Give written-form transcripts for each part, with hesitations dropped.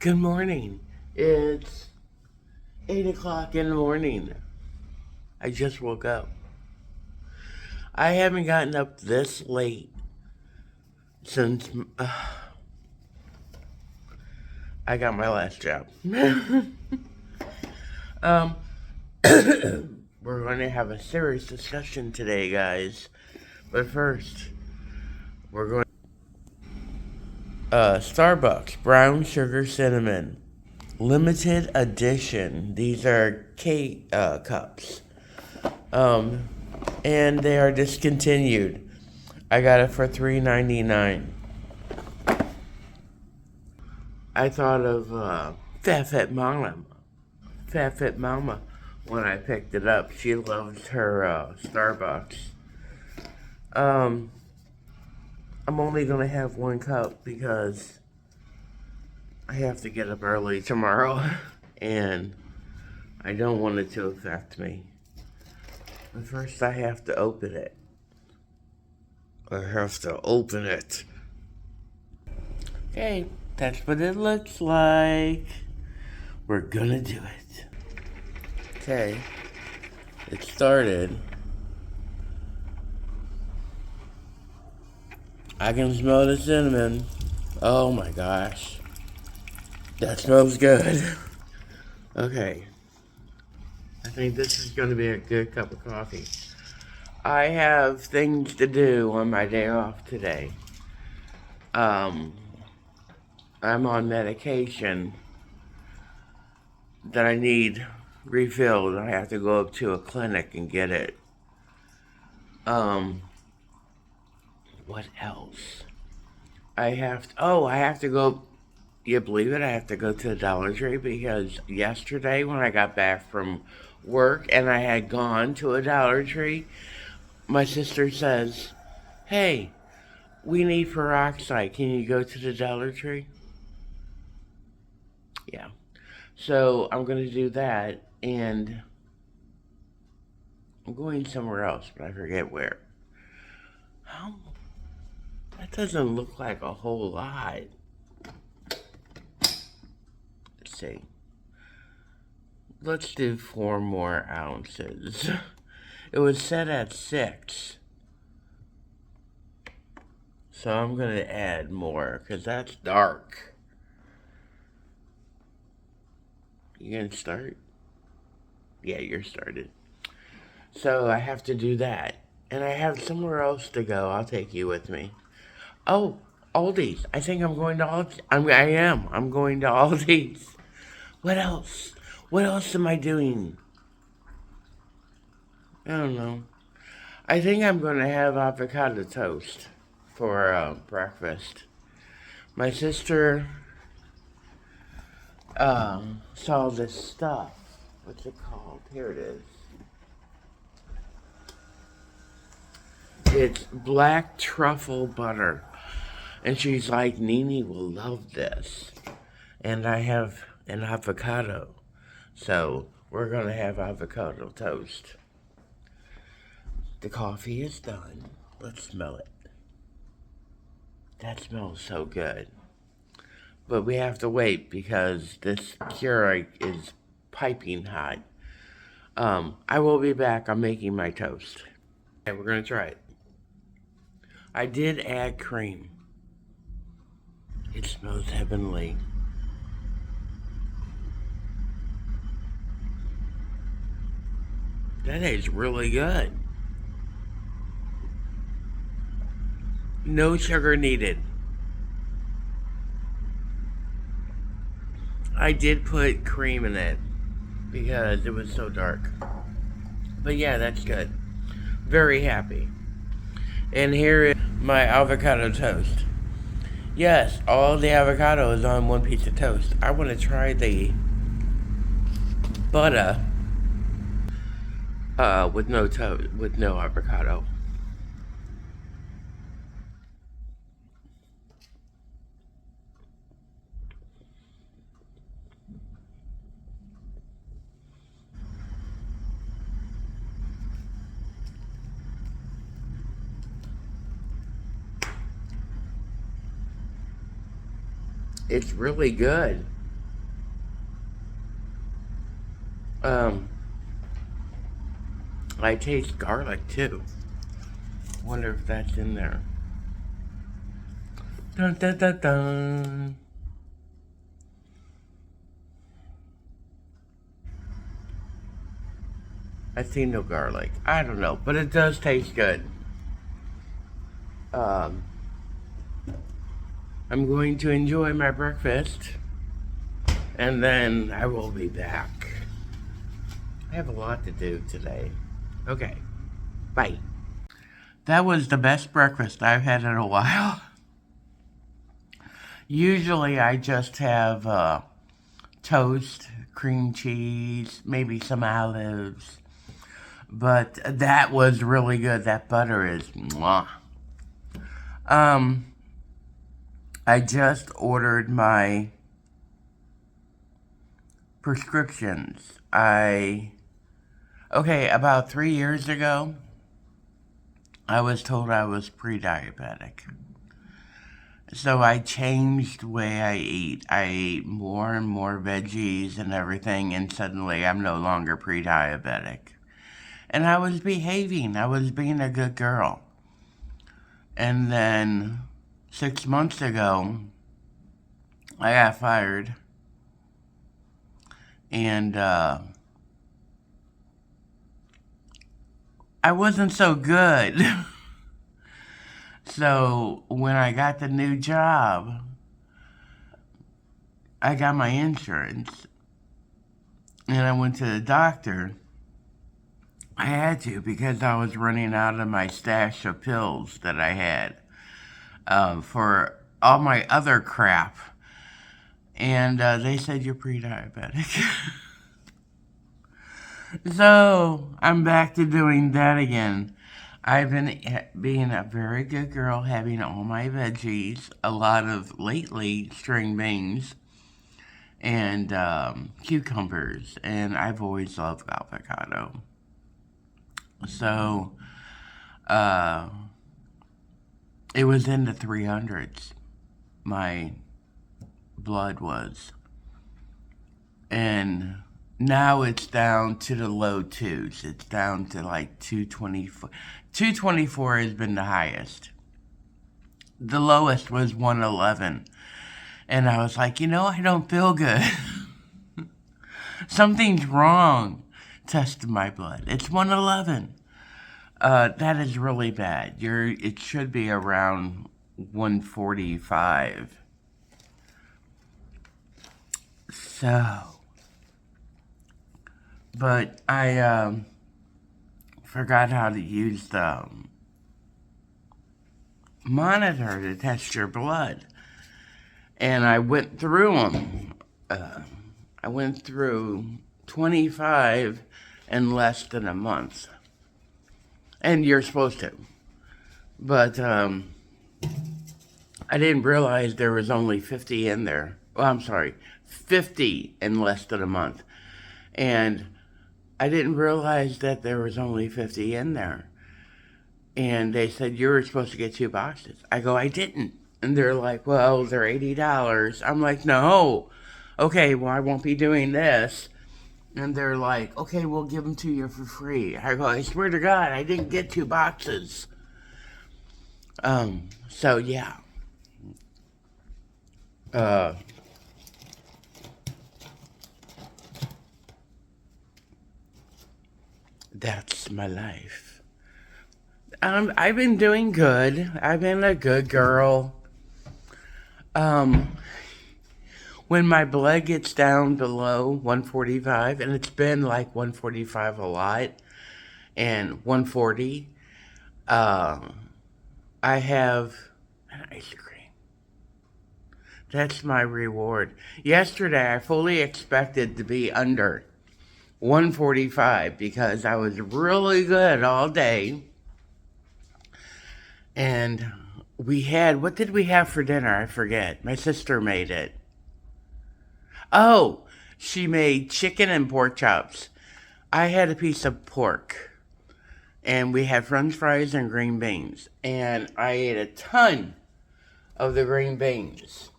Good morning. It's 8 o'clock in the morning. I just woke up. I haven't gotten up this late since I got my last job. um, we're going to have a serious discussion today, guys. But first, we're going Starbucks brown sugar cinnamon limited edition. These are K cups. And they are discontinued. I got it for $3.99. I thought of Fat Fit Mama. Fat Fit Mama when I picked it up. She loves her Starbucks. I'm only gonna have one cup because I have to get up early tomorrow, and I don't want it to affect me. But first, I have to open it. Okay, that's what it looks like. We're gonna do it. Okay, it started. I can smell the cinnamon. Oh my gosh. That smells good. Okay. I think this is gonna be a good cup of coffee. I have things to do on my day off today. I'm on medication that I need refilled. I have to go up to a clinic and get it. What else? I have to go. You believe it? I have to go to the Dollar Tree because yesterday when I got back from work and I had gone to a Dollar Tree, my sister says, "Hey, we need peroxide. Can you go to the Dollar Tree?" Yeah. So I'm going to do that, and I'm going somewhere else, but I forget where. How? That doesn't look like a whole lot. Let's see. Let's do 4 more ounces. It was set at 6. So I'm going to add more because that's dark. You going to start? Yeah, you're started. So I have to do that. And I have somewhere else to go. I'll take you with me. Oh, Aldi's. I think I'm going to Aldi's. I am. I'm going to Aldi's. What else? What else am I doing? I don't know. I think I'm going to have avocado toast for breakfast. My sister saw this stuff. What's it called? Here it is. It's black truffle butter. And she's like, Nene will love this. And I have an avocado. So we're going to have avocado toast. The coffee is done. Let's smell it. That smells so good. But we have to wait because this Keurig is piping hot. I will be back. I'm making my toast. Okay, we're going to try it. I did add cream. It smells heavenly. That is really good. No sugar needed. I did put cream in it because it was so dark. But yeah, that's good. Very happy. And here is my avocado toast. Yes, all the avocado is on one piece of toast. I want to try the butter with no toast, with no avocado. It's really good. Um, I taste garlic too. Wonder if that's in there. Dun dun dun dun. I see no garlic. I don't know, but it does taste good. Um, I'm going to enjoy my breakfast, and then I will be back. I have a lot to do today. Okay, bye. That was the best breakfast I've had in a while. Usually I just have toast, cream cheese, maybe some olives. But that was really good. That butter is mwah. I just ordered my prescriptions. About 3 years ago, I was told I was pre-diabetic. So I changed the way I eat. I ate more and more veggies and everything, and suddenly I'm no longer pre-diabetic. And I was behaving. I was being a good girl. And then 6 months ago, I got fired. And I wasn't so good. So when I got the new job, I got my insurance. And I went to the doctor. I had to because I was running out of my stash of pills that I had for all my other crap. And they said, you're pre-diabetic. So I'm back to doing that again. I've been being a very good girl, having all my veggies, a lot of lately string beans and cucumbers, and I've always loved avocado. So it was in the 300s, my blood was. And now it's down to the low twos. It's down to like 224. 224 has been the highest. The lowest was 111. And I was like, I don't feel good. Something's wrong. Tested my blood. It's 111. That is really bad. It should be around 145. But I forgot how to use the monitor to test your blood. And I went through them. I went through 25 in less than a month. And you're supposed to. But I didn't realize there was only 50 in there. Well, I'm sorry, 50 in less than a month. And I didn't realize that there was only 50 in there. And they said, you were supposed to get 2 boxes. I go, I didn't. And they're like, well, they're $80. I'm like, no. Okay, well, I won't be doing this. And they're like, okay, we'll give them to you for free. I go, I swear to God, I didn't get 2 boxes. So yeah. That's my life. I've been doing good. I've been a good girl. When my blood gets down below 145, and it's been like 145 a lot, and 140, I have an ice cream. That's my reward. Yesterday, I fully expected to be under 145 because I was really good all day. And what did we have for dinner? I forget. My sister made it. Oh, she made chicken and pork chops. I had a piece of pork. And we had french fries and green beans. And I ate a ton of the green beans.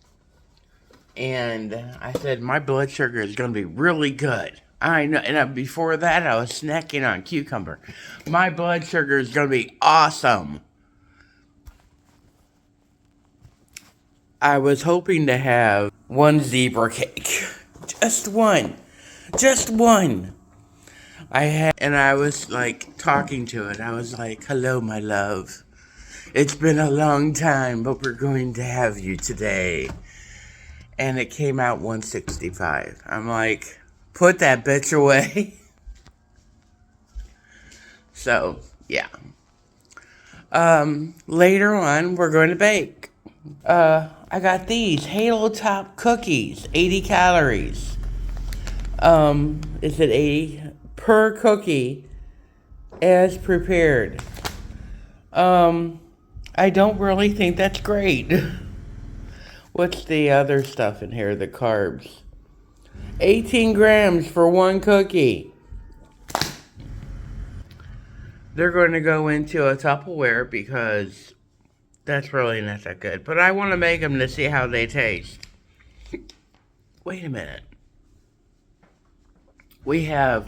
And I said, my blood sugar is going to be really good. I know, and before that, I was snacking on cucumber. My blood sugar is going to be awesome. I was hoping to have one zebra cake. Just one. Just one. And I was like talking to it. I was like, hello, my love. It's been a long time, but we're going to have you today. And it came out 165. I'm like, put that bitch away. So, yeah. Later on, we're going to bake. I got these Halo Top cookies, 80 calories. Is it 80 per cookie as prepared? I don't really think that's great. What's the other stuff in here? The carbs. 18 grams for one cookie. They're going to go into a Tupperware because that's really not that good. But I want to make them to see how they taste. Wait a minute. We have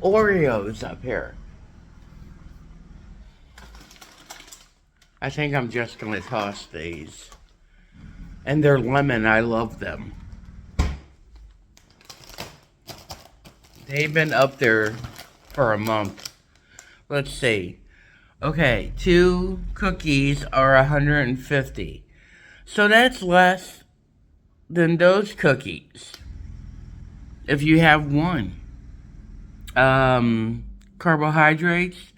Oreos up here. I think I'm just going to toss these. And they're lemon. I love them. They've been up there for a month. Let's see. Okay, 2 cookies are 150. So that's less than those cookies. If you have one. Carbohydrates,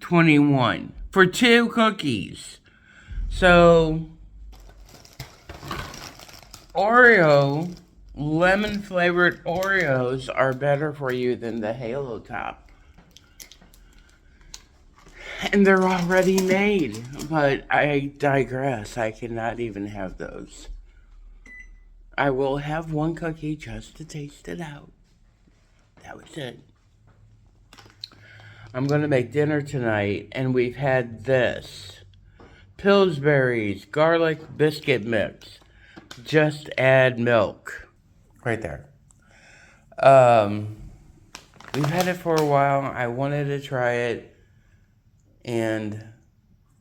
21. For 2 cookies. So, Oreo, lemon flavored Oreos are better for you than the Halo Top. And they're already made. But I digress. I cannot even have those. I will have one cookie just to taste it out. That was it. I'm going to make dinner tonight, and we've had this. Pillsbury's garlic biscuit mix. Just add milk. Right there. We've had it for a while. I wanted to try it, and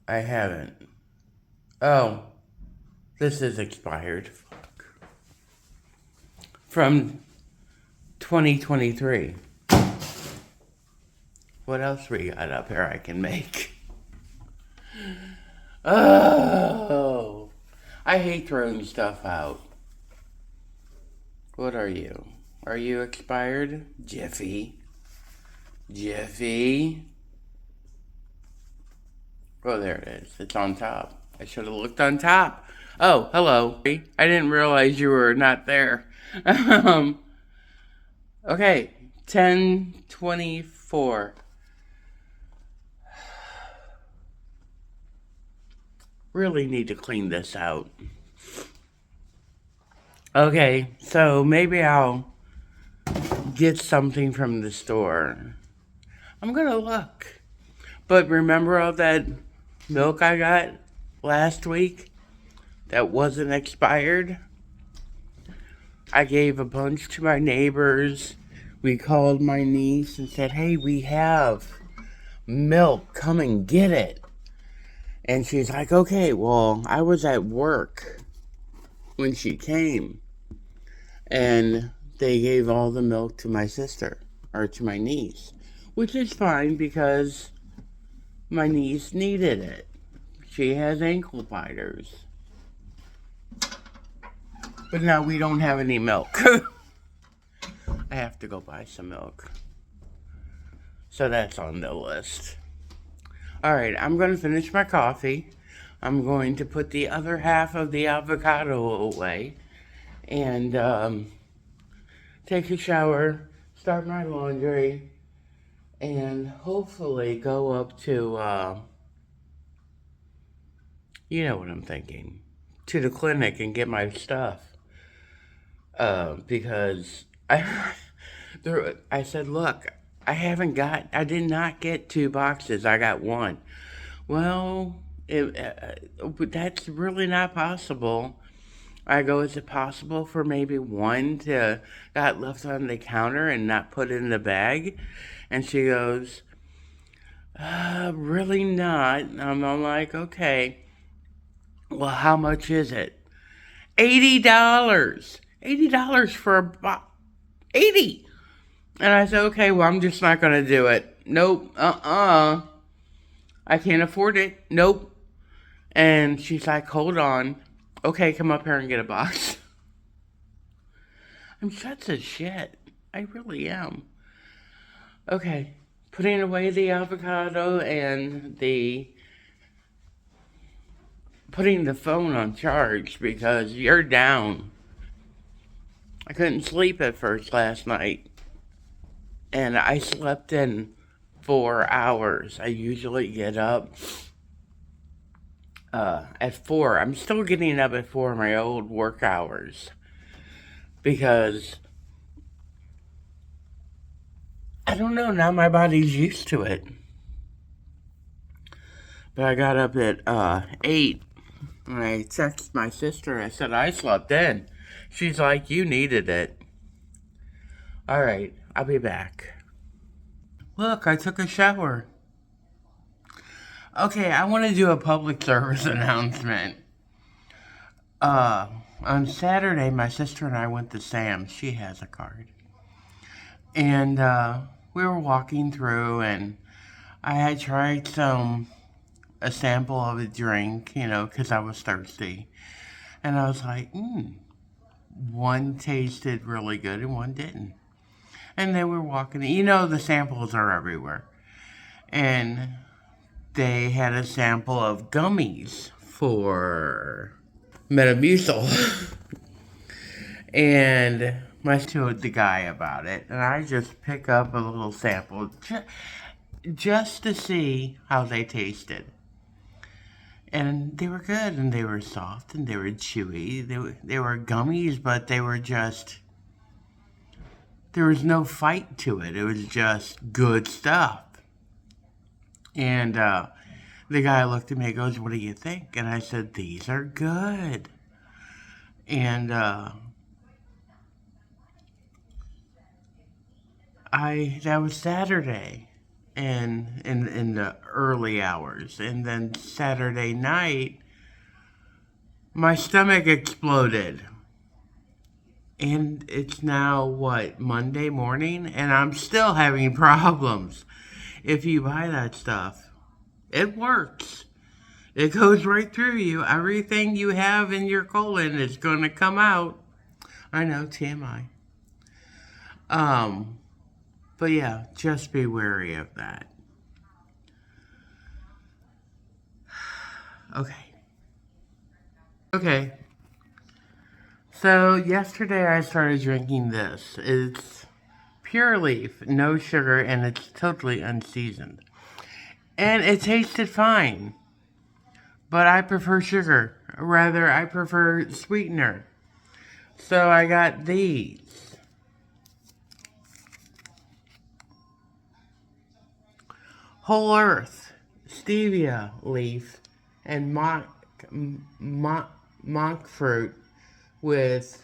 I haven't. Oh, this is expired. Fuck. From 2023. What else we got up here I can make? Oh, I hate throwing stuff out. What are you? Are you expired? Jiffy. Jiffy. Oh, there it is. It's on top. I should have looked on top. Oh, hello. I didn't realize you were not there. Okay, 10:24. Really need to clean this out. Okay, so maybe I'll get something from the store. I'm gonna look. But remember all that milk I got last week that wasn't expired? I gave a bunch to my neighbors. We called my niece and said, hey, we have milk. Come and get it. And she's like, okay, well, I was at work when she came. And they gave all the milk to my sister, or to my niece. Which is fine because my niece needed it. She has ankle biters. But now we don't have any milk. I have to go buy some milk. So that's on the list. Alright, I'm going to finish my coffee. I'm going to put the other half of the avocado away. And take a shower, start my laundry, and hopefully go up to, you know what I'm thinking, to the clinic and get my stuff. Because I said, look, I did not get 2 boxes. I got 1. Well, that's really not possible. I go, is it possible for maybe one to got left on the counter and not put in the bag? And she goes, really not. I'm like, okay. Well, how much is it? $80. $80 for a box. 80. And I said, okay, well, I'm just not going to do it. Nope. I can't afford it. Nope. And she's like, hold on. Okay, come up here and get a box. I'm such a shit. I really am. Okay. Putting away the avocado and putting the phone on charge because you're down. I couldn't sleep at first last night. And I slept in 4 hours. I usually get up at 4. I'm still getting up at 4 my old work hours because I don't know, now my body's used to it. But I got up at 8 and I texted my sister. I said I slept in. She's like, you needed it. All right, I'll be back. Look, I took a shower. Okay, I want to do a public service announcement. On Saturday, my sister and I went to Sam's. She has a card. And we were walking through, and I had tried a sample of a drink, because I was thirsty. And I was like, one tasted really good and one didn't. And they were walking, the samples are everywhere. And they had a sample of gummies for Metamucil. And I told the guy about it, and I just pick up a little sample just to see how they tasted. And they were good, and they were soft, and they were chewy. They were gummies, but they were just... There was no fight to it. It was just good stuff. And the guy looked at me and goes, what do you think? And I said, these are good. And that was Saturday and in the early hours. And then Saturday night, my stomach exploded. And it's now, Monday morning? And I'm still having problems. If you buy that stuff, it works. It goes right through you. Everything you have in your colon is going to come out. I know, TMI. But yeah, just be wary of that. Okay. So yesterday I started drinking this. It's pure leaf, no sugar, and it's totally unseasoned. And it tasted fine. But I prefer sugar. Rather, I prefer sweetener. So I got these. Whole Earth, stevia leaf, and monk fruit with,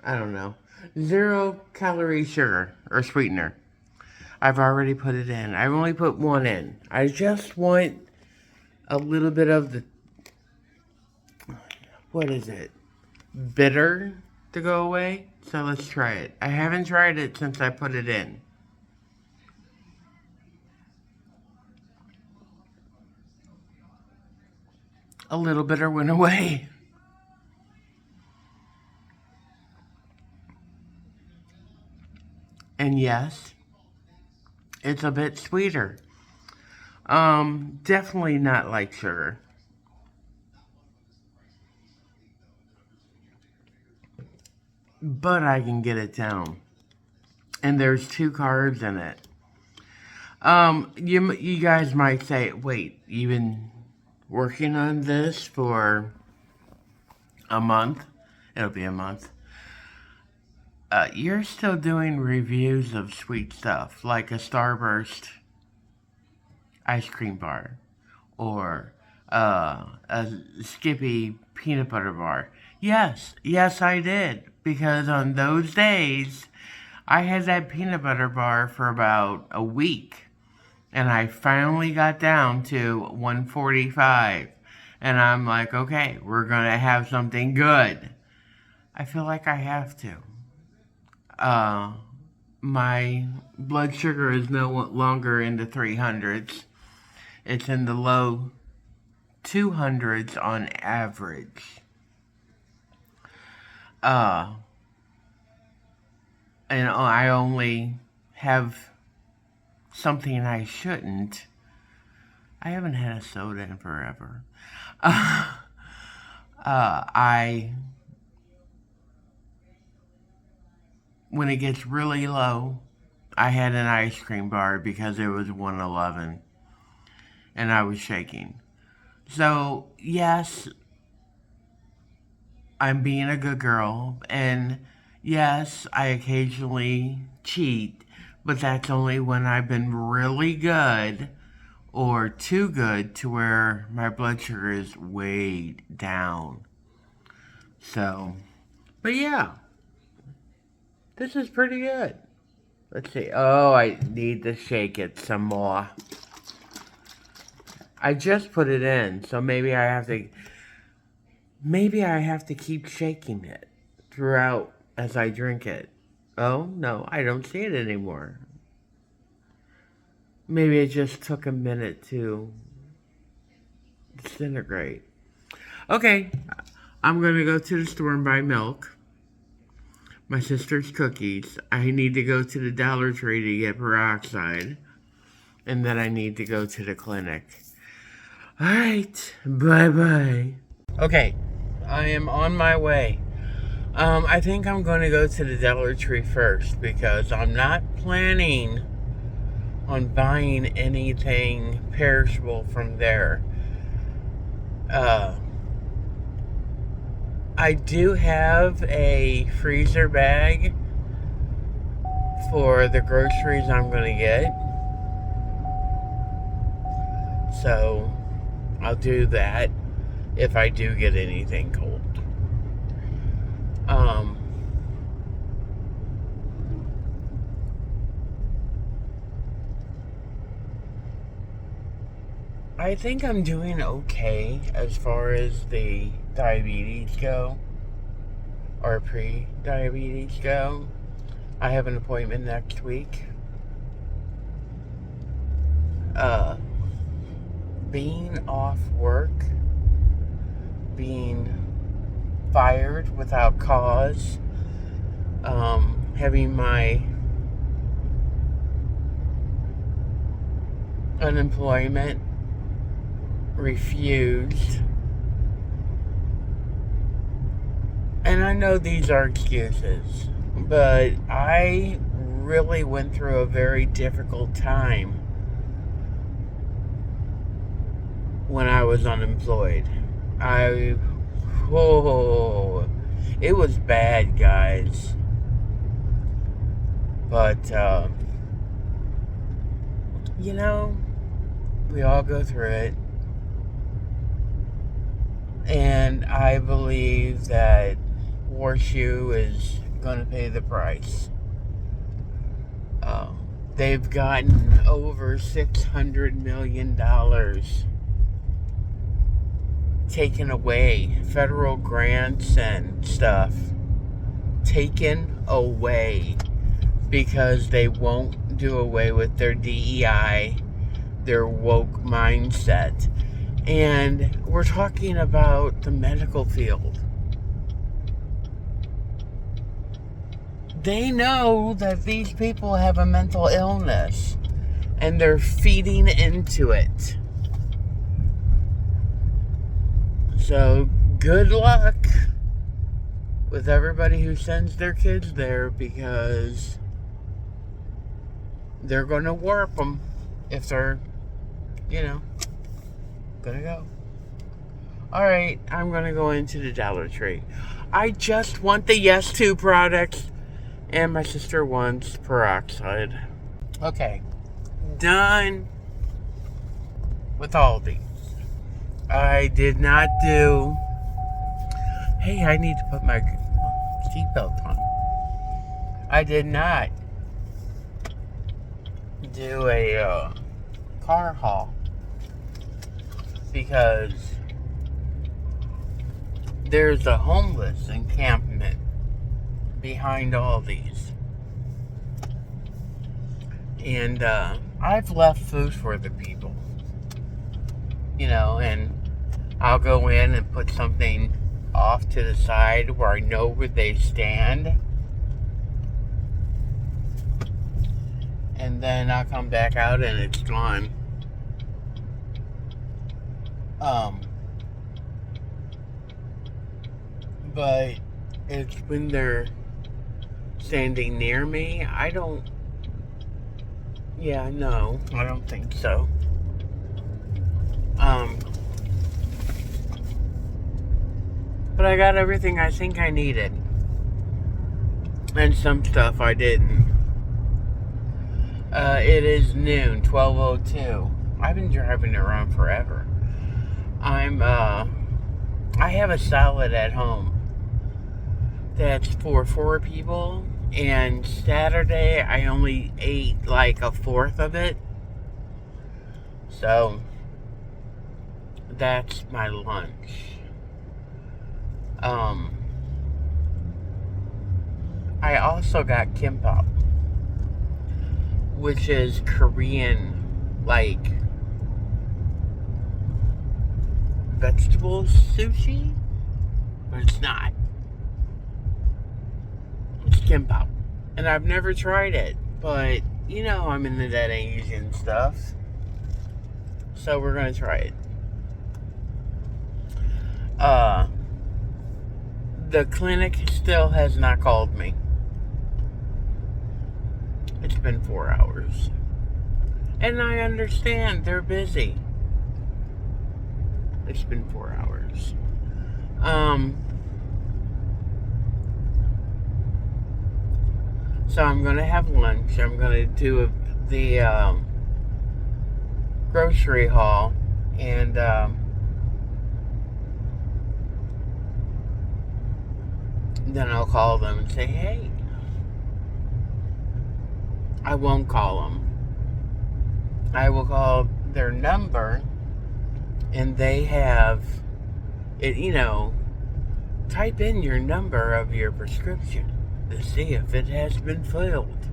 I don't know, 0 calorie sugar or sweetener. I've already put it in. I've only put one in. I just want a little bit of the, what is it, bitter to go away. So let's try it. I haven't tried it since I put it in. A little bitter went away. And yes, it's a bit sweeter. Definitely not like sugar. But I can get it down. And there's 2 carbs in it. You guys might say, wait, you've been working on this for a month? It'll be a month. You're still doing reviews of sweet stuff, like a Starburst ice cream bar, or a Skippy peanut butter bar. Yes, I did. Because on those days, I had that peanut butter bar for about a week. And I finally got down to 145. And I'm like, okay, we're going to have something good. I feel like I have to. My blood sugar is no longer in the 300s. It's in the low 200s on average. And I only have something I shouldn't. I haven't had a soda in forever. When it gets really low, I had an ice cream bar because it was 111 and I was shaking. So, yes, I'm being a good girl, and yes, I occasionally cheat, but that's only when I've been really good or too good to where my blood sugar is way down. So, but yeah, this is pretty good. Let's see. Oh, I need to shake it some more. I just put it in, so maybe I have to keep shaking it throughout as I drink it. Oh, no, I don't see it anymore. Maybe it just took a minute to disintegrate. Okay, I'm going to go to the store and buy milk. My sister's cookies. I need to go to the Dollar Tree to get peroxide. And then I need to go to the clinic. Alright, bye-bye. Okay, I am on my way. I think I'm going to go to the Dollar Tree first because I'm not planning on buying anything perishable from there. I do have a freezer bag for the groceries I'm going to get. So, I'll do that if I do get anything cold. I think I'm doing okay as far as the diabetes go, or pre-diabetes go. I have an appointment next week. Being off work, being fired without cause, having my unemployment refused. And I know these are excuses, but I really went through a very difficult time when I was unemployed. It was bad, guys. But, we all go through it. And I believe that Horseshoe is going to pay the price. They've gotten over $600 million taken away. Federal grants and stuff taken away because they won't do away with their DEI, their woke mindset. And we're talking about the medical field. They know that these people have a mental illness and they're feeding into it. So, good luck with everybody who sends their kids there because they're going to warp them if they're, gonna go. Alright, I'm gonna go into the Dollar Tree. I just want the Yes 2 products, and my sister wants peroxide. Okay, done with all these. I did not do... Hey, I need to put my seatbelt on. I did not do a car haul because there's a homeless encampment behind all these. And I've left food for the people. You know, and I'll go in and put something off to the side where I know where they stand. And then I'll come back out and it's gone. But it's when they're standing near me, I don't... Yeah, no, I don't think so. But I got everything I think I needed. And some stuff I didn't. It is noon, 12:02. I've been driving around forever. I have a salad at home that's for 4 people. And Saturday, I only ate like a fourth of it. So, that's my lunch. I also got kimbap, which is Korean, like, vegetable sushi, but it's not. It's kimbap. And I've never tried it, but, you know, I'm into that Asian stuff. So we're gonna try it. The clinic still has not called me. It's been 4 hours. And I understand they're busy. It's been 4 hours. So I'm going to have lunch. I'm going to do the grocery haul. And then I'll call them and say, hey. I won't call them. I will call their number, and they have it, you know, type in your number of your prescription to see if it has been filled.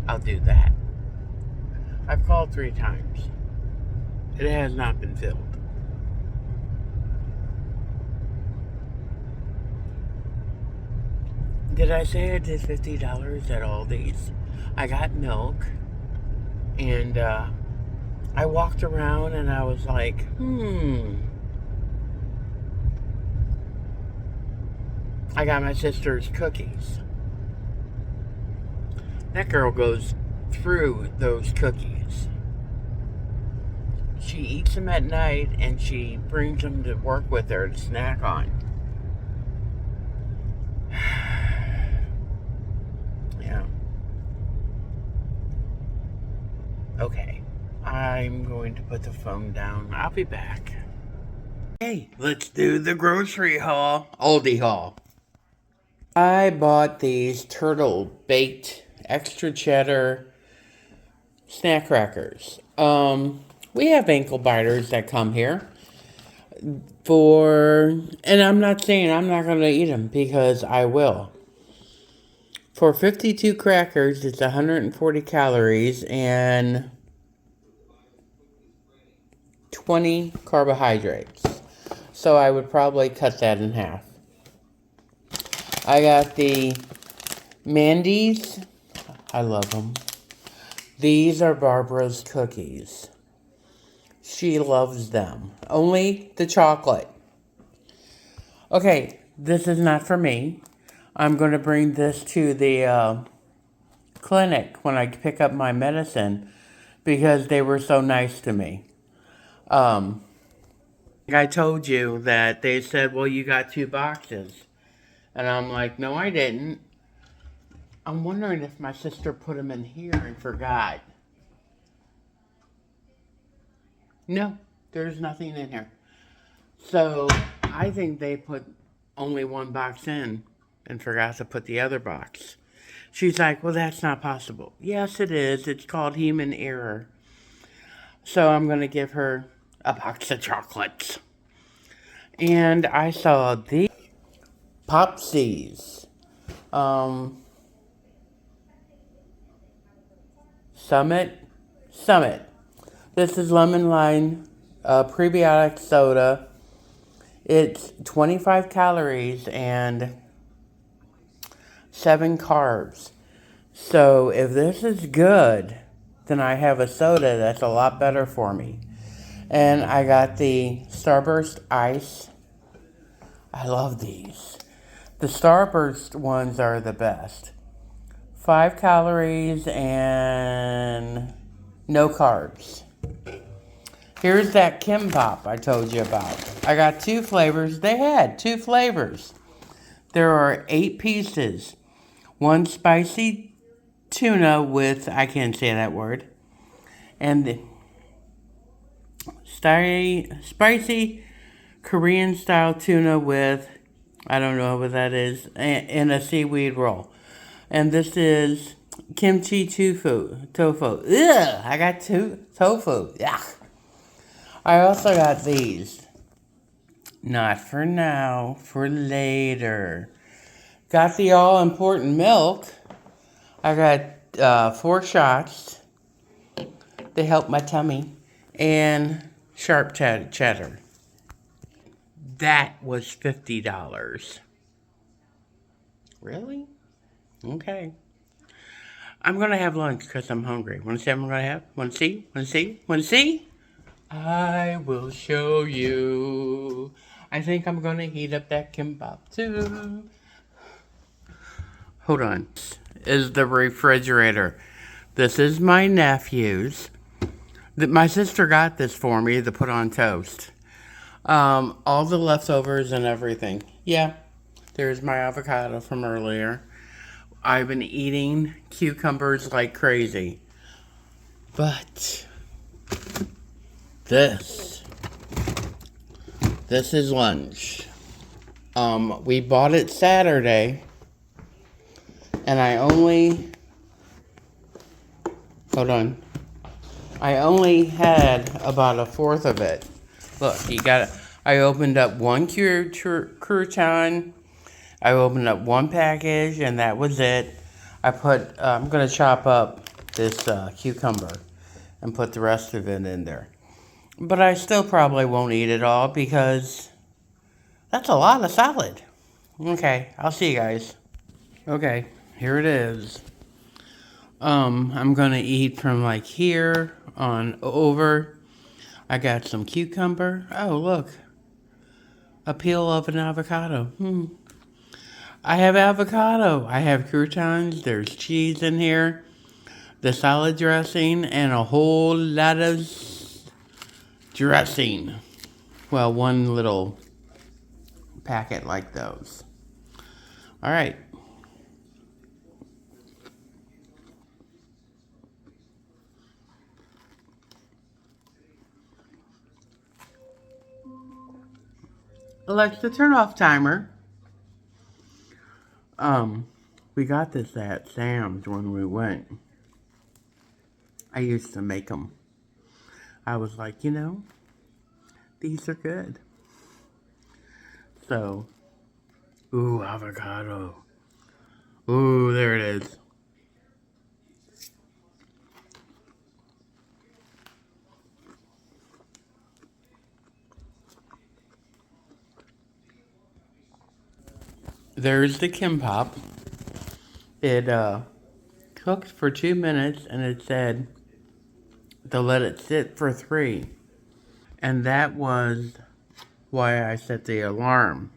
I'll do that. I've called 3 times. It has not been filled. Did I say I did $50 at Aldi's? I got milk, and I walked around and I was like, I got my sister's cookies. That girl goes through those cookies. She eats them at night and she brings them to work with her to snack on. Yeah. Okay. I'm going to put the phone down. I'll be back. Hey, let's do the grocery haul. Aldi haul. I bought these turtle baked extra cheddar snack crackers. We have ankle biters that come here and I'm not saying I'm not going to eat them because I will. For 52 crackers, it's 140 calories and 20 carbohydrates. So I would probably cut that in half. I got the Mandy's. I love them. These are Barbara's cookies. She loves them. Only the chocolate. Okay, this is not for me. I'm going to bring this to the clinic when I pick up my medicine because they were so nice to me. I told you that they said, well, you got 2 boxes. And I'm like, no, I didn't. I'm wondering if my sister put them in here and forgot. No, There's nothing in here. So I think they put only one box in and forgot to put the other box. She's like, well, that's not possible. Yes, it is. It's called human error. So I'm going to give her a box of chocolates. And I saw the Popsies. Um, Summit. This is lemon lime prebiotic soda. It's 25 calories and 7 carbs. So if this is good, then I have a soda that's a lot better for me. And I got the Starburst Ice. I love these. The Starburst ones are the best. 5 calories and no carbs. Here's that Kim Pop I told you about. I got 2 flavors. They had 2 flavors. There are 8 pieces. One spicy tuna with, I can't say that word, and spicy Korean style tuna with, I don't know what that is, in a seaweed roll. And this is kimchi tofu. Ugh, I got tofu. Yuck. I also got these. Not for now, for later. Got the all important milk. I got 4 shots. They help my tummy. And sharp cheddar. That was $50. Really? Okay. I'm going to have lunch because I'm hungry. Want to see what I'm going to have? Want to see? Want to see? Want to see? I will show you. I think I'm going to heat up that kimbap too. Hold on. This is the refrigerator. This is my nephew's. My sister got this for me to put on toast. All the leftovers and everything. Yeah, there's my avocado from earlier. I've been eating cucumbers like crazy. But this is lunch. We bought it Saturday, and I only had about a fourth of it. Look, I opened up one crouton. I opened up one package, and that was it. I'm gonna chop up this cucumber and put the rest of it in there. But I still probably won't eat it all because that's a lot of salad. Okay, I'll see you guys. Okay, here it is. I'm gonna eat from like here on over. I got some cucumber. Oh, look. A peel of an avocado. I have avocado. I have croutons. There's cheese in here. The salad dressing and a whole lot of dressing. Well, one little packet like those. All right. Alexa, turn off timer. We got this at Sam's when we went. I used to make them. I was like, these are good. So, ooh, avocado. Ooh, there it is. There's the kimbap. It cooked for 2 minutes and it said to let it sit for 3. And that was why I set the alarm.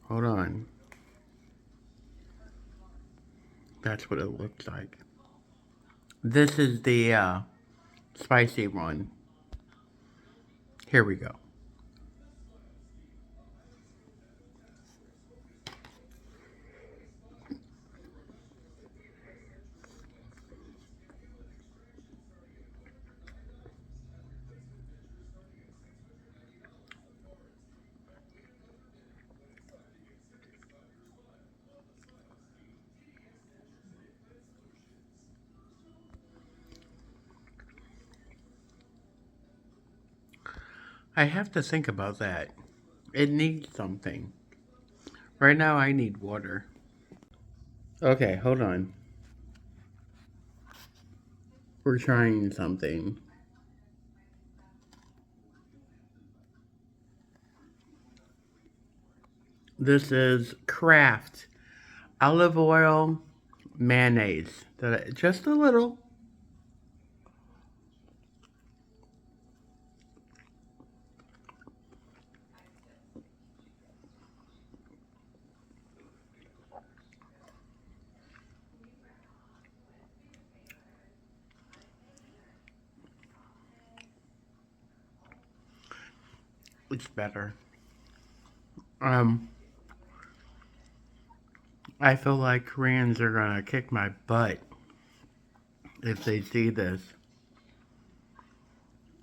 Hold on. That's what it looks like. This is the spicy one. Here we go. I have to think about that. It needs something. Right now, I need water. Okay, hold on. We're trying something. This is Kraft olive oil mayonnaise. Just a little. It's better. Um, I feel like Koreans are gonna kick my butt if they see this,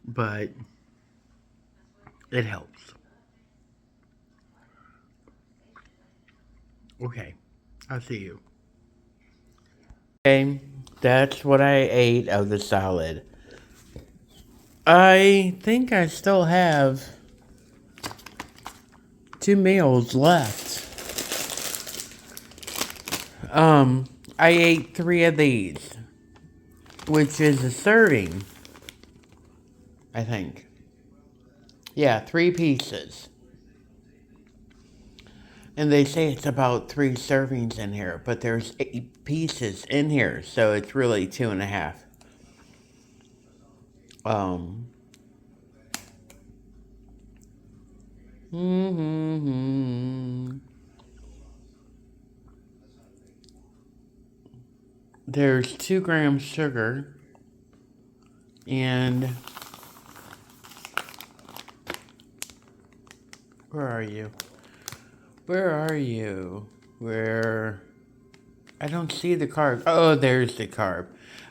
but it helps. Okay, I'll see you. Okay, that's what I ate of the salad. I think I still have 2 meals left. I ate 3 of these, which is a serving, I think. Yeah, 3 pieces. And they say it's about 3 servings in here, but there's 8 pieces in here, so it's really 2.5. Um. There's 2 grams sugar and where are you? Where are you? Where? I don't see the carb. Oh, there's the carb.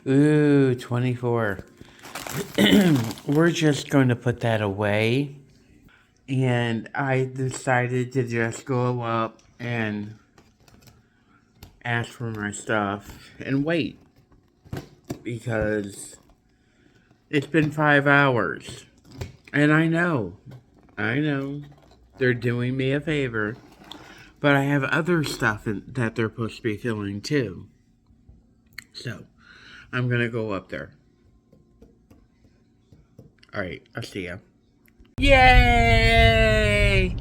Ooh, 24. We're just going to put that away. And I decided to just go up and ask for my stuff and wait. Because it's been 5 hours. And I know. They're doing me a favor. But I have other stuff that they're supposed to be filling too. So, I'm going to go up there. Alright, I'll see ya. Yay!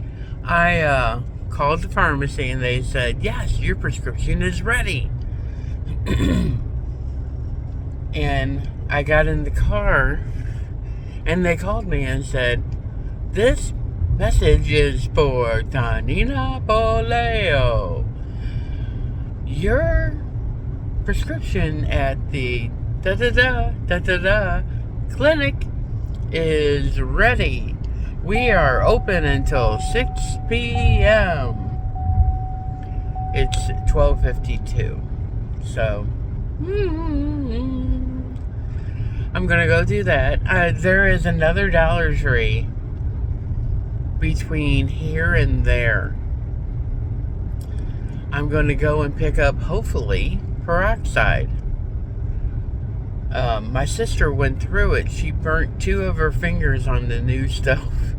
I called the pharmacy and they said, yes, your prescription is ready. And I got in the car and they called me and said, this message is for Tanina Poleo. Your prescription at the clinic is ready. We are open until 6 p.m. It's 12:52. So, I'm gonna go do that. There is another Dollar Tree between here and there. I'm going to go and pick up, hopefully, peroxide. My sister went through it. She burnt 2 of her fingers on the new stove.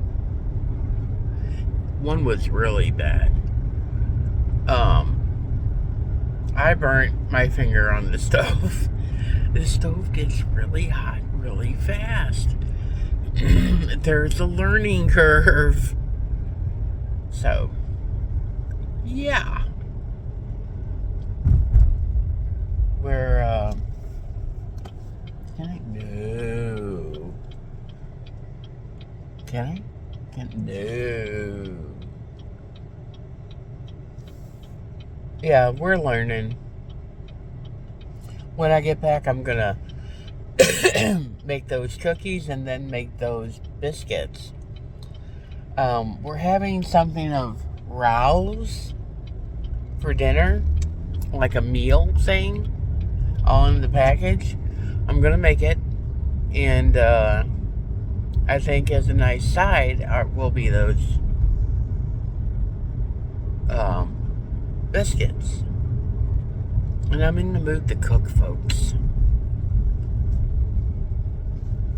One was really bad. I burnt my finger on the stove. The stove gets really hot really fast. There's a learning curve. So, yeah. We're, can I? No. Can I? No. Yeah, we're learning. When I get back, I'm gonna make those cookies and then make those biscuits. We're having something of Rouse for dinner, like a meal thing on the package. I'm gonna make it, and I think as a nice side will be those biscuits. And I'm in the mood to cook, folks.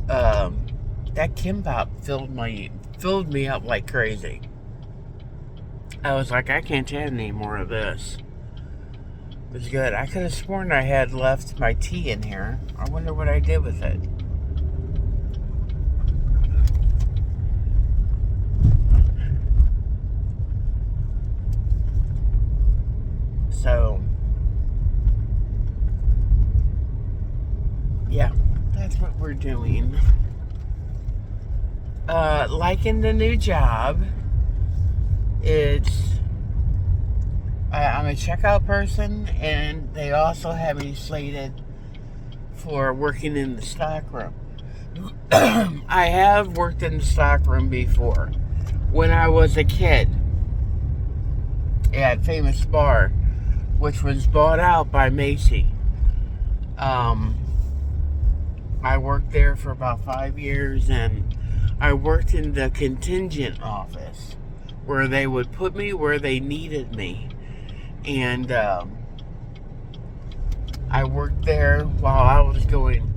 That kimbap filled my filled me up like crazy. I was like, I can't have any more of this. It was good. I could have sworn I had left my tea in here. I wonder what I did with it. So, yeah, that's what we're doing. Liking the new job. I'm a checkout person, and they also have me slated for working in the stockroom. I have worked in the stockroom before. When I was a kid at Famous Bar, which was bought out by Macy. I worked there for about 5 years, and I worked in the contingent office where they would put me where they needed me. And I worked there while I was going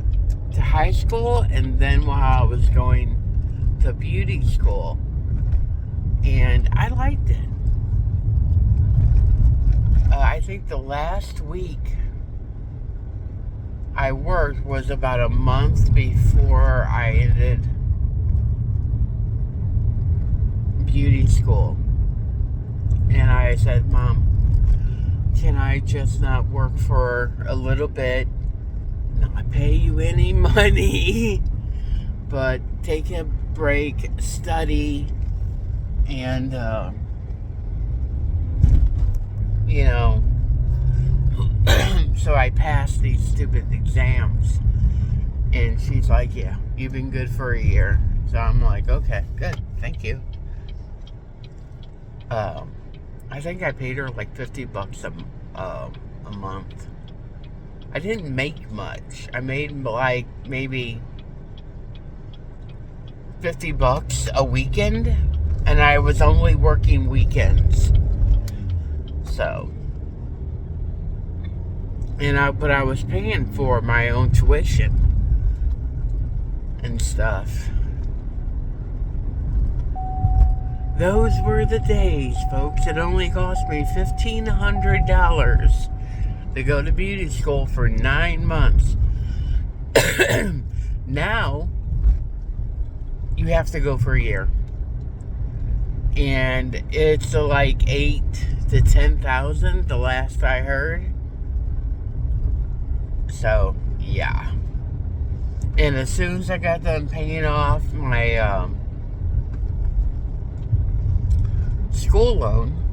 to high school, and then while I was going to beauty school. And I liked it. I think the last week I worked was about a month before I ended beauty school. And I said, Mom, can I just not work for a little bit, not pay you any money, but take a break, study, and you know, so I passed these stupid exams. And she's like, yeah, you've been good for a year. So I'm like, okay, good, thank you. I think I paid her like $50 a month. I didn't make much. I made like maybe $50 a weekend, and I was only working weekends. So, but I was paying for my own tuition and stuff. Those were the days, folks. It only cost me $1,500 to go to beauty school for 9 months. Now, you have to go for a year. And it's like $8,000 to $10,000 the last I heard. So, yeah. And as soon as I got done paying off my school loan,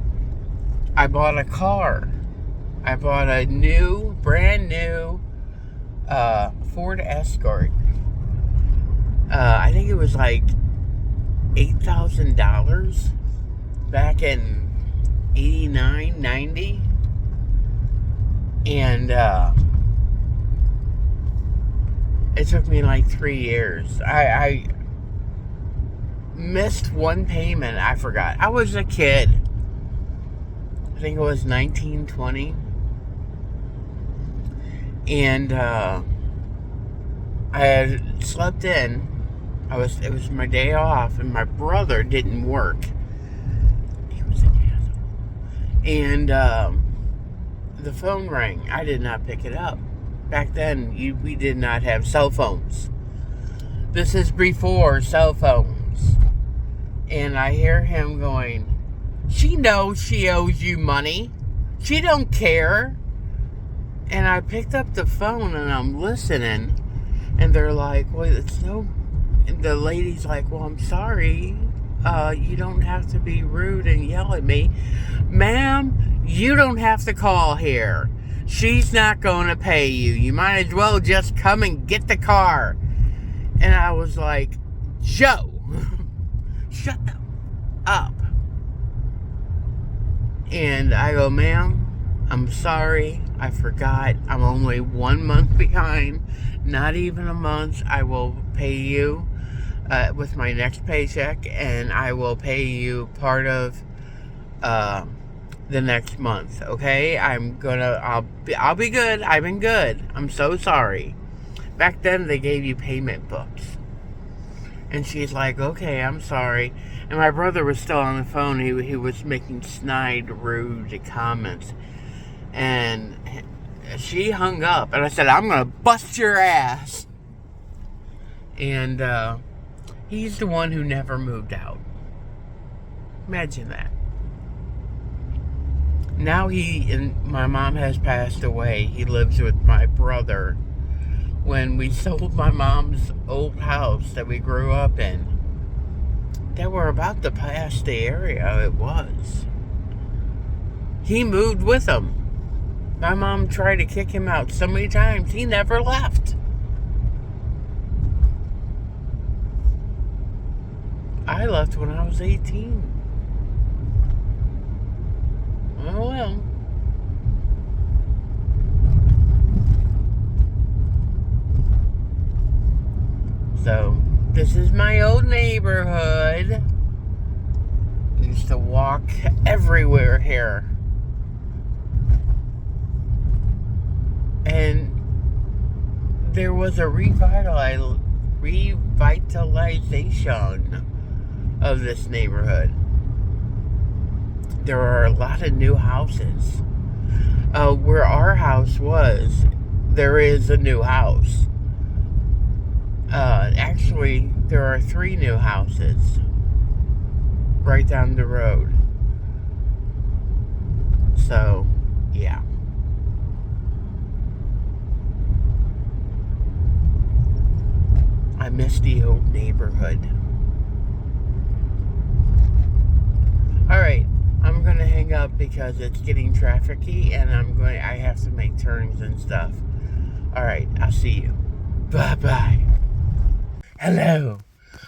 I bought a car. I bought a brand new Ford Escort. I think it was like $8,000 back in 89, 90. And it took me like 3 years. I missed one payment. I forgot. I was a kid. I think it was 19, 20. And I had slept in. It was my day off, and my brother didn't work. He was an asshole. And the phone rang. I did not pick it up. Back then, we did not have cell phones. This is before cell phones. And I hear him going, she knows she owes you money. She don't care. And I picked up the phone, and I'm listening. And they're like, well, and the lady's like, well, I'm sorry. You don't have to be rude and yell at me. Ma'am, you don't have to call here. She's not going to pay you. You might as well just come and get the car. And I was like, Joe, shut up. And I go, ma'am, I'm sorry. I forgot. I'm only 1 month behind. Not even a month. I will pay you with my next paycheck, and I will pay you part of the next month. Okay? I'll be good. I've been good. I'm so sorry. Back then they gave you payment books. And she's like, okay, I'm sorry. And my brother was still on the phone. He was making snide, rude comments. And she hung up. And I said, I'm going to bust your ass. And he's the one who never moved out. Imagine that. Now my mom has passed away. He lives with my brother. When we sold my mom's old house that we grew up in, they were about to pass the area it was. He moved with them. My mom tried to kick him out so many times. He never left. I left when I was 18. Oh well. So, this is my old neighborhood. I used to walk everywhere here. And there was a revitalization of this neighborhood. There are a lot of new houses. Where our house was, there is a new house. Actually, there are 3 new houses right down the road. So, yeah. I miss the old neighborhood. Alright, I'm going to hang up because it's getting trafficy and I have to make turns and stuff. Alright, I'll see you. Bye-bye. Hello.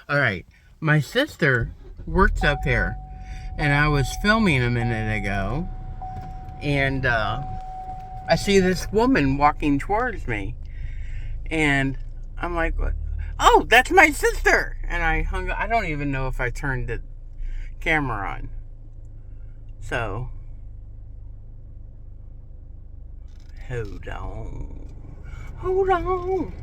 Alright, my sister works up here, and I was filming a minute ago, and I see this woman walking towards me, and I'm like, what? Oh, that's my sister! And I hung up. I don't even know if I turned the camera on. So, hold on. Hold on.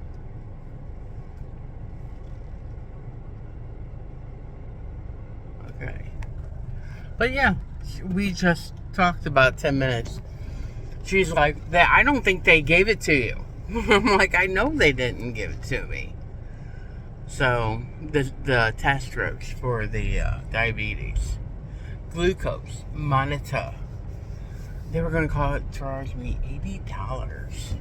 Okay. But yeah, we just talked about 10 minutes. She's like, I don't think they gave it to you. I'm like, I know they didn't give it to me. So, the test strips for the diabetes, glucose monitor, they were going to charge me $80.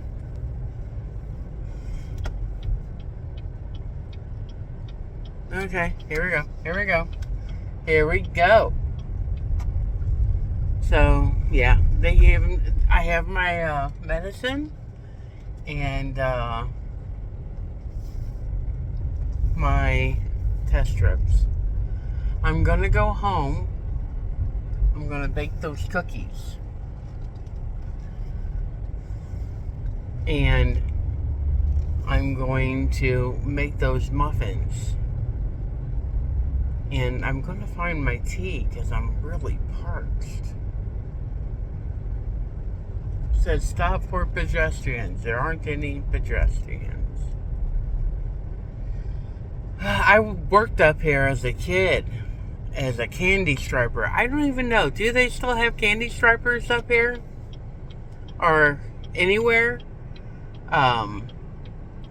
Okay, here we go. Here we go. So, yeah, they gave him, I have my medicine and my test strips. I'm gonna go home. I'm gonna bake those cookies. And I'm going to make those muffins. And I'm going to find my tea because I'm really parched. It says stop for pedestrians. There aren't any pedestrians. I worked up here as a kid as a candy striper. I don't even know. Do they still have candy stripers up here? Or anywhere?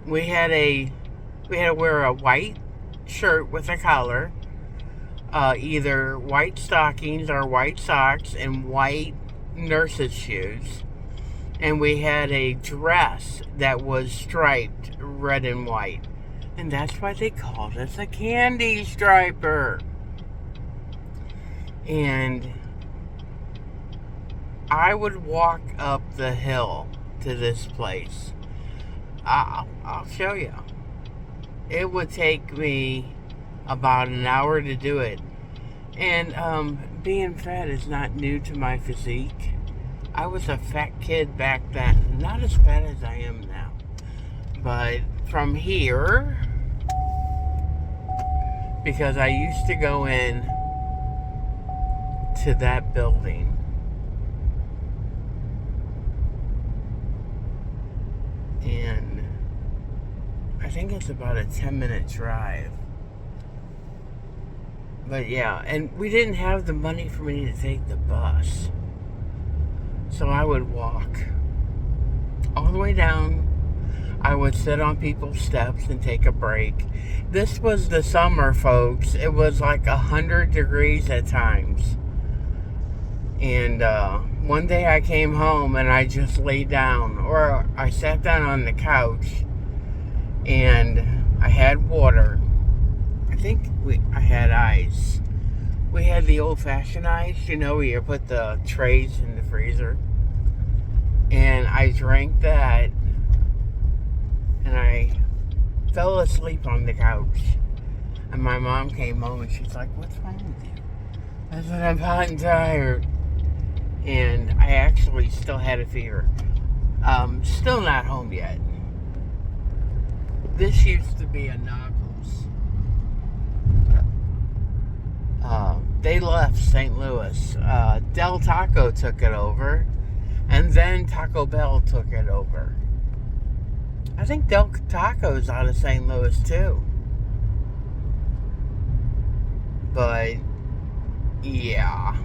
We had to wear a white shirt with a collar. Either white stockings or white socks and white nurse's shoes. And we had a dress that was striped red and white. And that's why they called us a candy striper. And I would walk up the hill to this place. I'll show you. It would take me about an hour to do it. And being fat is not new to my physique. I was a fat kid back then. Not as fat as I am now. But from here, because I used to go in to that building. And I think it's about a 10-minute drive. But yeah, and we didn't have the money for me to take the bus. So I would walk all the way down. I would sit on people's steps and take a break. This was the summer, folks. It was like 100 degrees at times. And one day I came home and I just laid down, or I sat down on the couch, and I had water. I think I had ice. We had the old-fashioned ice, you know, where you put the trays in the freezer. And I drank that, and I fell asleep on the couch. And my mom came home and she's like, "What's wrong with you?" I said, "I'm hot and tired." And I actually still had a fever. Still not home yet. This used to be a Knuckles. They left St. Louis. Del Taco took it over, and then Taco Bell took it over. I think Del Taco's out of St. Louis too. But yeah.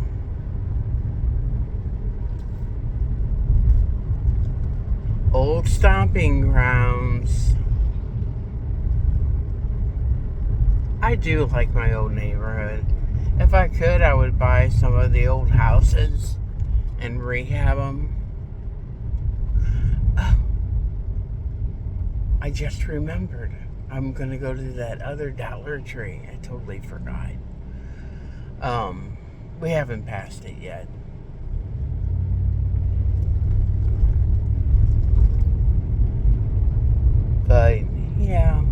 Old stomping grounds. I do like my old neighborhood. If I could, I would buy some of the old houses and rehab them. I just remembered. I'm going to go to that other Dollar Tree. I totally forgot. We haven't passed it yet. But, yeah.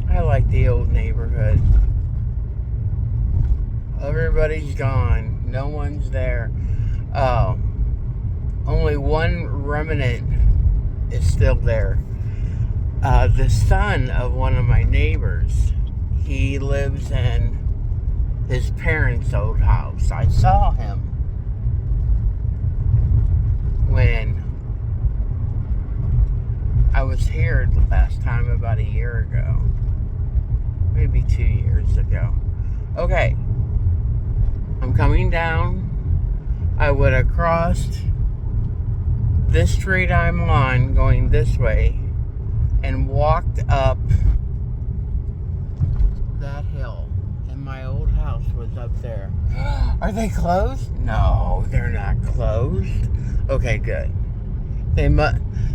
I like the old neighborhood. Everybody's gone. No one's there. Only one remnant is still there. The son of one of my neighbors, he lives in his parents' old house. I saw him when I was here the last time about a year ago. Maybe 2 years ago. Okay. I'm coming down. I would have crossed this street I'm on, going this way, and walked up that hill. And my old house was up there. Are they closed? No, they're not closed. Okay, good.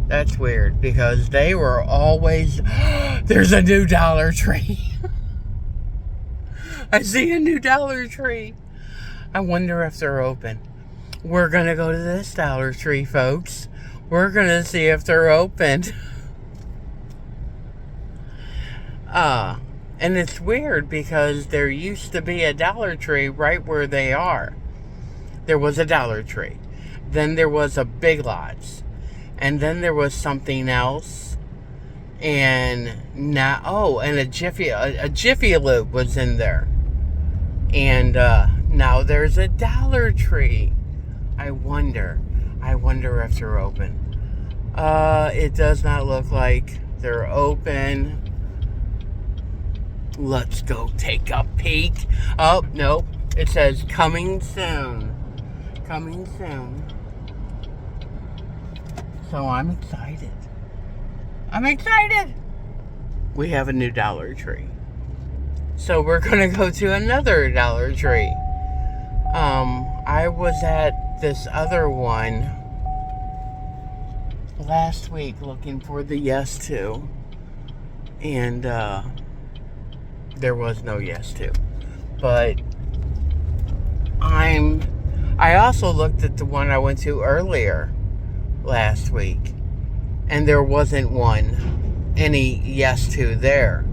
That's weird, because they were always... There's a new Dollar Tree. I see a new Dollar Tree. I wonder if they're open. We're going to go to this Dollar Tree, folks. We're going to see if they're open. And it's weird because there used to be a Dollar Tree right where they are. There was a Dollar Tree. Then there was a Big Lots. And then there was something else. And now, and a Jiffy Lube was in there. And now there's a Dollar Tree. I wonder if they're open. It does not look like they're open. Let's go take a peek. Oh, no. It says coming soon. Coming soon. So I'm excited. I'm excited. We have a new Dollar Tree. So we're going to go to another Dollar Tree. I was at this other one last week looking for the Yes To. And there was no Yes To. But I also looked at the one I went to earlier last week. And there wasn't any Yes To there.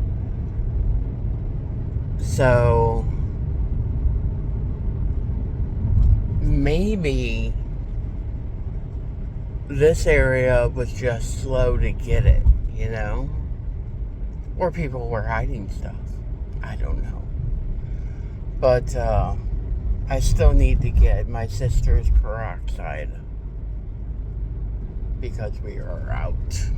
So maybe this area was just slow to get it, you know? Or people were hiding stuff. I don't know. But I still need to get my sister's peroxide because we are out.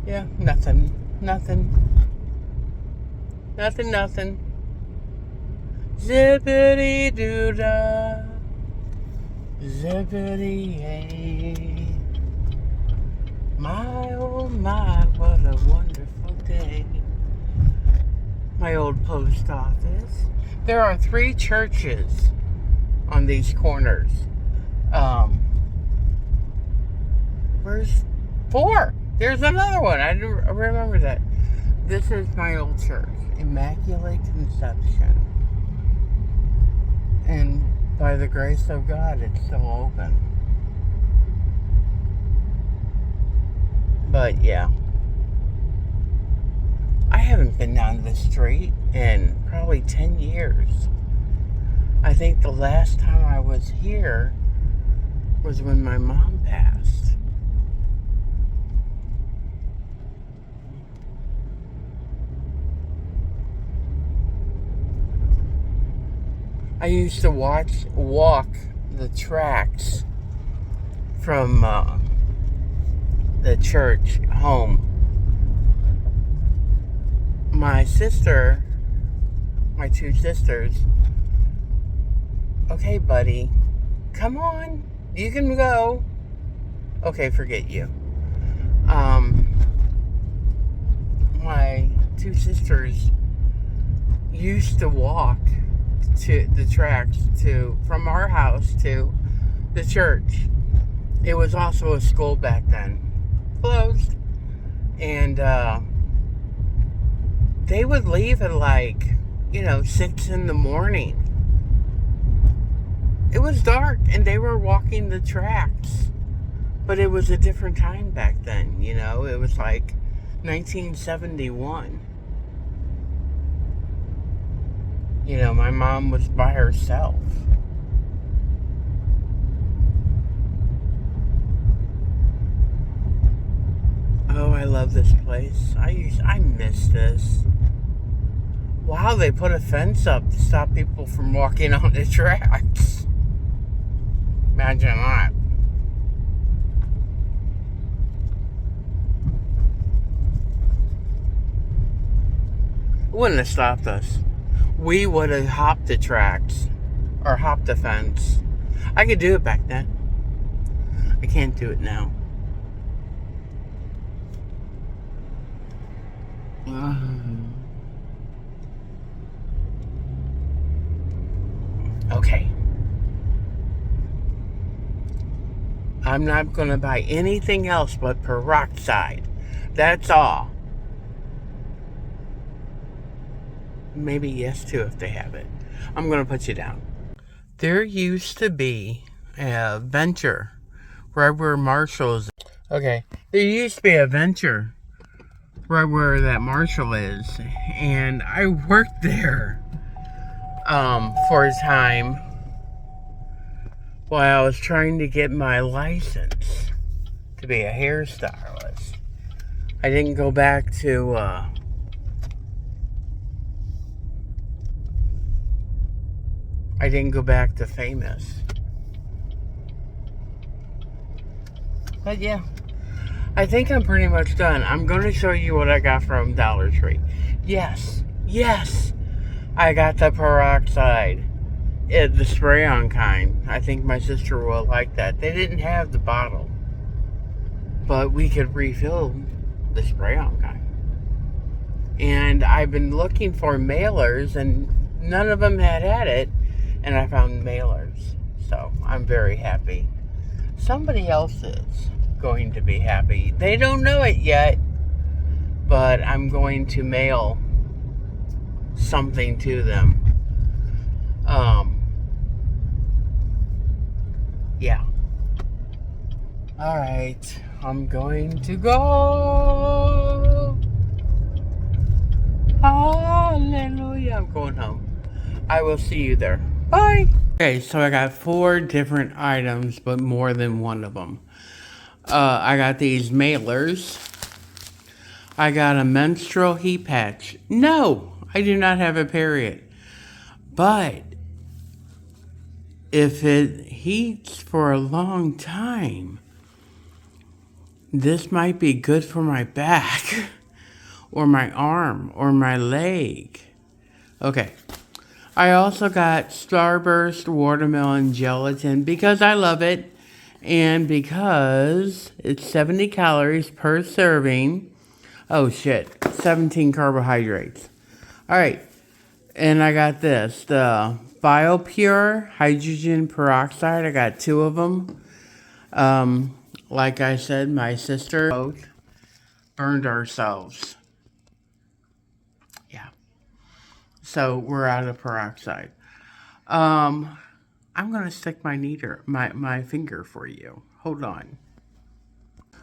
Yeah, nothing. Nothing. Nothing, nothing. Zippity doo dah. Zippity yay. My oh my, what a wonderful day. My old post office. There are 3 churches on these corners. Where's 4? There's another one. I remember that. This is my old church, Immaculate Conception. And by the grace of God, it's still open. But yeah, I haven't been down this street in probably 10 years. I think the last time I was here was when my mom passed. I used to walk the tracks from the church home. My 2 sisters, okay, buddy, come on, you can go. Okay, forget you. My 2 sisters used to walk to the tracks from our house to the church. It was also a school back then, closed, and they would leave at 6 in the morning. It was dark and they were walking the tracks, but it was a different time back then. It was like 1971. My mom was by herself. Oh, I love this place. I miss this. Wow, they put a fence up to stop people from walking on the tracks. Imagine that. It wouldn't have stopped us. We would have hopped the tracks or hopped the fence. I could do it back then. I can't do it now. Okay. I'm not going to buy anything else but peroxide. That's all. Maybe yes too if they have it. I'm going to put you down. There used to be a Venture right where Marshall's. Okay. There used to be a Venture right where that Marshall is. And I worked there for a time while I was trying to get my license to be a hairstylist. I didn't go back to Famous. But yeah, I think I'm pretty much done. I'm going to show you what I got from Dollar Tree. Yes, I got the peroxide. The spray-on kind. I think my sister will like that. They didn't have the bottle, but we could refill the spray-on kind. And I've been looking for mailers, and none of them had it, and I found mailers. So I'm very happy. Somebody else is going to be happy. They don't know it yet, but I'm going to mail something to them. Yeah. Alright, I'm going to go. Hallelujah. I'm going home. I will see you there. Bye. Okay, so I got 4 different items, but more than one of them. I got these mailers. I got a menstrual heat patch. No, I do not have a period. But if it heats for a long time, This might be good for my back or my arm or my leg. Okay. I also got Starburst watermelon gelatin because I love it and because it's 70 calories per serving. Oh shit, 17 carbohydrates. All right. And I got this, the BioPure hydrogen peroxide. I got 2 of them. Like I said, my sister both burned ourselves. Yeah. So we're out of peroxide. I'm gonna stick my finger for you. Hold on.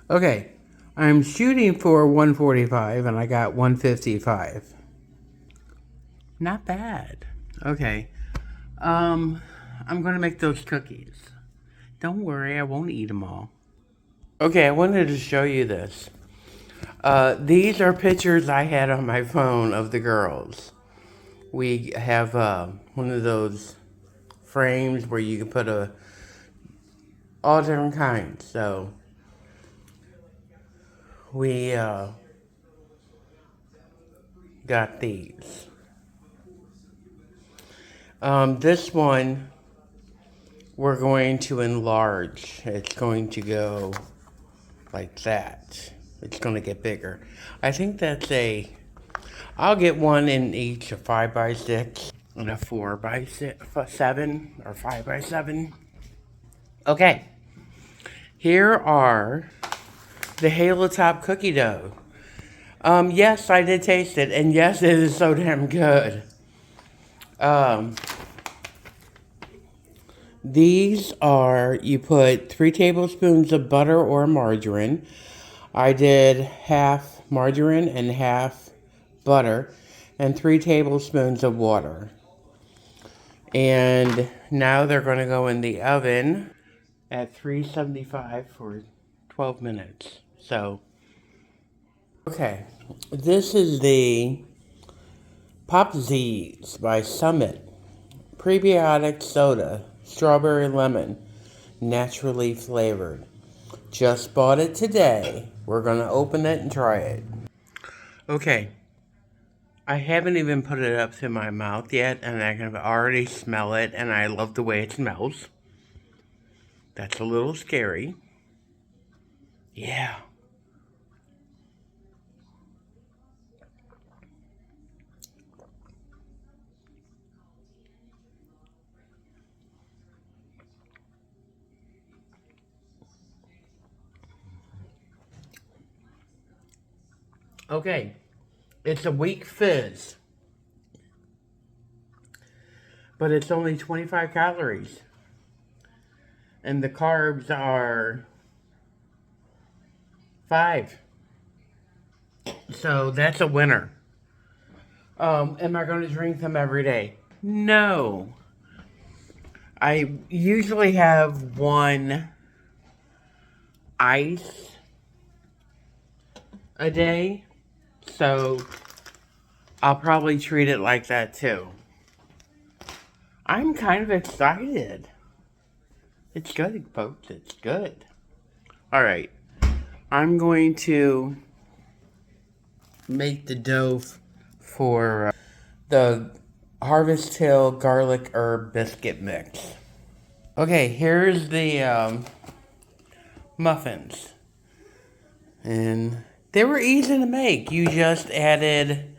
Okay. I'm shooting for 145 and I got 155. Not bad. Okay. I'm gonna make those cookies. Don't worry, I won't eat them all. Okay, I wanted to show you this. These are pictures I had on my phone of the girls. We have one of those frames where you can put all different kinds. So we got these. This one we're going to enlarge. It's going to go like that. It's going to get bigger. I think that's I'll get one in each, a 5x6 and a 4x7 or 5x7. Okay. Here are the Halo Top cookie dough. Yes, I did taste it, and yes, it is so damn good. These are, you put 3 tablespoons of butter or margarine. I did half margarine and half butter, and 3 tablespoons of water. And now they're going to go in the oven at 375 for 12 minutes. So, okay, this is the Pop Z's by Summit prebiotic soda, strawberry lemon, naturally flavored. Just bought it today. We're gonna open it and try it. Okay, I haven't even put it up to my mouth yet, and I can already smell it, and I love the way it smells. That's a little scary. Yeah. Okay, it's a weak fizz, but it's only 25 calories. And the carbs are 5. So that's a winner. Am I going to drink them every day? No. I usually have one ice a day. So I'll probably treat it like that too. I'm kind of excited. It's good, folks. It's good. All right. I'm going to make the dough for the Harvest Hill garlic herb biscuit mix. Okay, here's the muffins. And they were easy to make. You just added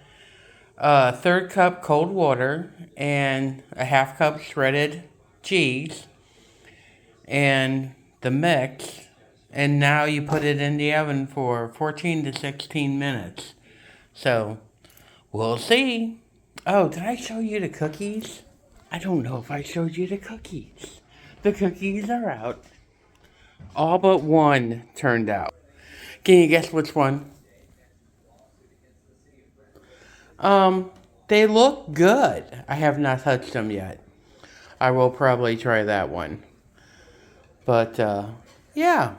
a 1/3 cup cold water and a 1/2 cup shredded cheese and the mix. And now you put it in the oven for 14 to 16 minutes. So, we'll see. Oh, did I show you the cookies? I don't know if I showed you the cookies. The cookies are out. All but one turned out. Can you guess which one? They look good. I have not touched them yet. I will probably try that one. But, yeah.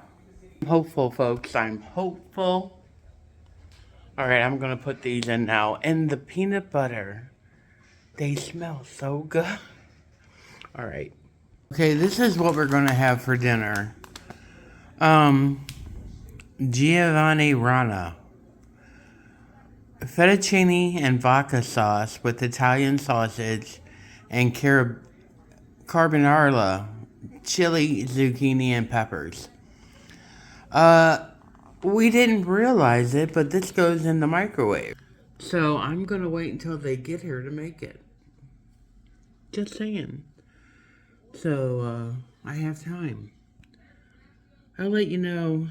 I'm hopeful, folks. I'm hopeful. Alright, I'm going to put these in now. And the peanut butter. They smell so good. Alright. Okay, this is what we're going to have for dinner. Giovanni Rana. Fettuccine and vodka sauce with Italian sausage and carbonara, chili, zucchini, and peppers. We didn't realize it, but this goes in the microwave. So I'm gonna wait until they get here to make it. Just saying. So, I have time. I'll let you know